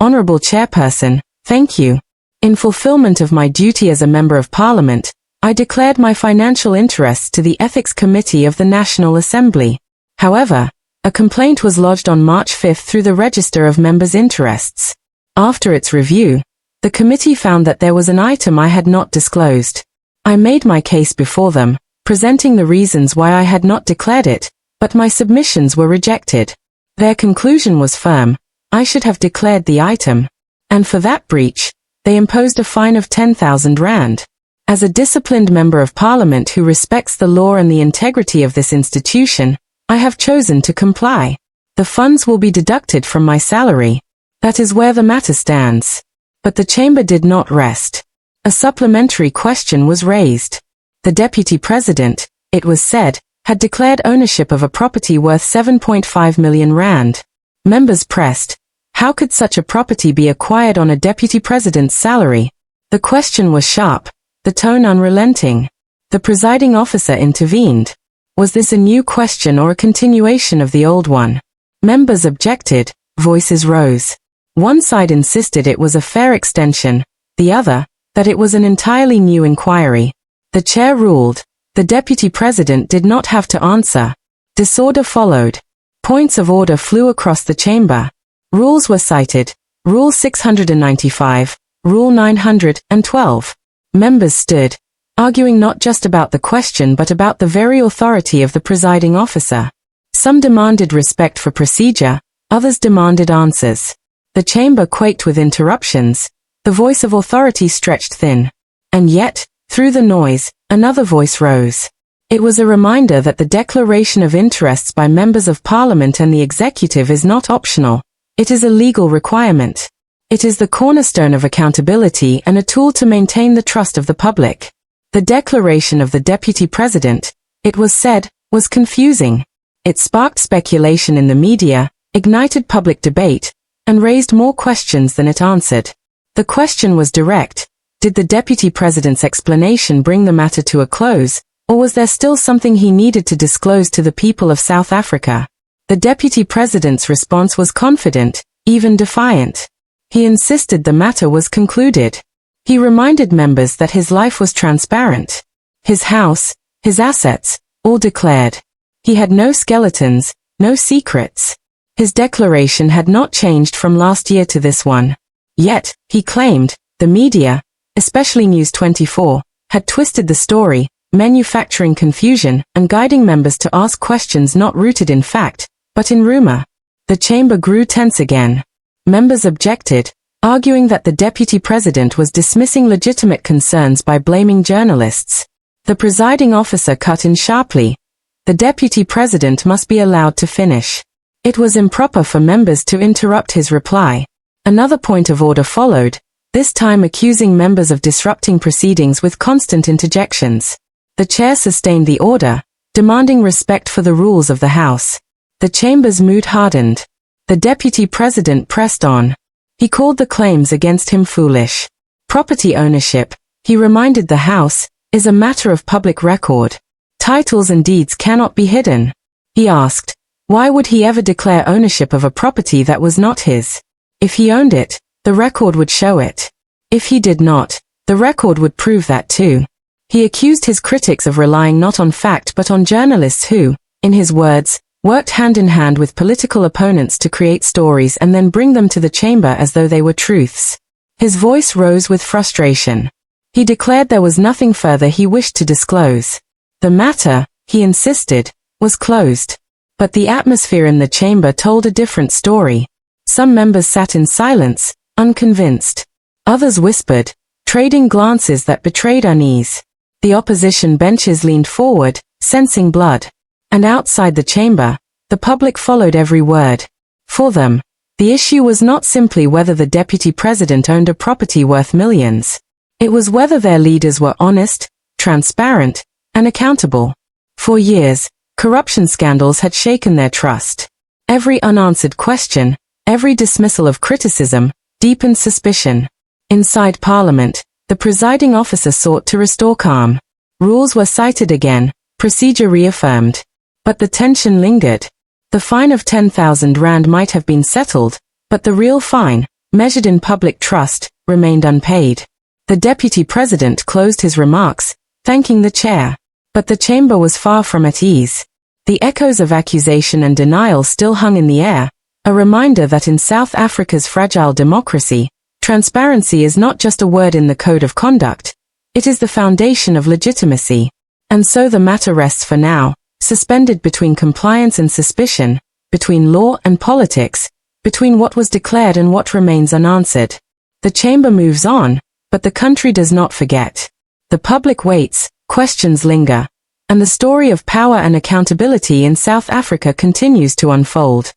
Honourable Chairperson, thank you. In fulfilment of my duty as a Member of Parliament, I declared my financial interests to the Ethics Committee of the National Assembly. However, a complaint was lodged on March 5 through the Register of Members' Interests. After its review, the committee found that there was an item I had not disclosed. I made my case before them, presenting the reasons why I had not declared it, but my submissions were rejected. Their conclusion was firm: I should have declared the item. And for that breach, they imposed a fine of 10,000 rand. As a disciplined Member of Parliament who respects the law and the integrity of this institution, I have chosen to comply. The funds will be deducted from my salary. That is where the matter stands. But the Chamber did not rest. A supplementary question was raised. The Deputy President, it was said, had declared ownership of a property worth 7.5 million rand. Members pressed, how could such a property be acquired on a Deputy President's salary? The question was sharp, the tone unrelenting. The presiding officer intervened. Was this a new question or a continuation of the old one? Members objected, voices rose. One side insisted it was a fair extension, the other, that it was an entirely new inquiry. The chair ruled. The Deputy President did not have to answer. Disorder followed. Points of order flew across the chamber. Rules were cited. Rule 695, Rule 912. Members stood, arguing not just about the question but about the very authority of the presiding officer. Some demanded respect for procedure, others demanded answers. The chamber quaked with interruptions. The voice of authority stretched thin. And yet, through the noise, another voice rose. It was a reminder that the declaration of interests by members of Parliament and the executive is not optional. It is a legal requirement. It is the cornerstone of accountability and a tool to maintain the trust of the public. The declaration of the Deputy President, it was said, was confusing. It sparked speculation in the media, ignited public debate, and raised more questions than it answered. The question was direct. Did the Deputy President's explanation bring the matter to a close, or was there still something he needed to disclose to the people of South Africa? The Deputy President's response was confident, even defiant. He insisted the matter was concluded. He reminded members that his life was transparent. His house, his assets, all declared. He had no skeletons, no secrets. His declaration had not changed from last year to this one. Yet, he claimed, the media, especially News 24, had twisted the story, manufacturing confusion and guiding members to ask questions not rooted in fact, but in rumor. The chamber grew tense again. Members objected, arguing that the Deputy President was dismissing legitimate concerns by blaming journalists. The presiding officer cut in sharply. The Deputy President must be allowed to finish. It was improper for members to interrupt his reply. Another point of order followed, this time accusing members of disrupting proceedings with constant interjections. The chair sustained the order, demanding respect for the rules of the House. The chamber's mood hardened. The Deputy President pressed on. He called the claims against him foolish. Property ownership, he reminded the House, is a matter of public record. Titles and deeds cannot be hidden. He asked, why would he ever declare ownership of a property that was not his? If he owned it, the record would show it. If he did not, the record would prove that too. He accused his critics of relying not on fact but on journalists who, in his words, worked hand in hand with political opponents to create stories and then bring them to the chamber as though they were truths. His voice rose with frustration. He declared there was nothing further he wished to disclose. The matter, he insisted, was closed. But the atmosphere in the chamber told a different story. Some members sat in silence, unconvinced. Others whispered, trading glances that betrayed unease. The opposition benches leaned forward, sensing blood. And outside the chamber, the public followed every word. For them, the issue was not simply whether the Deputy President owned a property worth millions. It was whether their leaders were honest, transparent, and accountable. For years, corruption scandals had shaken their trust. Every unanswered question, every dismissal of criticism, deepened suspicion. Inside Parliament, the presiding officer sought to restore calm. Rules were cited again, procedure reaffirmed. But the tension lingered. The fine of 10,000 rand might have been settled, but the real fine, measured in public trust, remained unpaid. The Deputy President closed his remarks, thanking the chair. But the chamber was far from at ease. The echoes of accusation and denial still hung in the air, a reminder that in South Africa's fragile democracy, transparency is not just a word in the code of conduct, it is the foundation of legitimacy. And so the matter rests for now, suspended between compliance and suspicion, between law and politics, between what was declared and what remains unanswered. The chamber moves on, but the country does not forget. The public waits, questions linger, and the story of power and accountability in South Africa continues to unfold.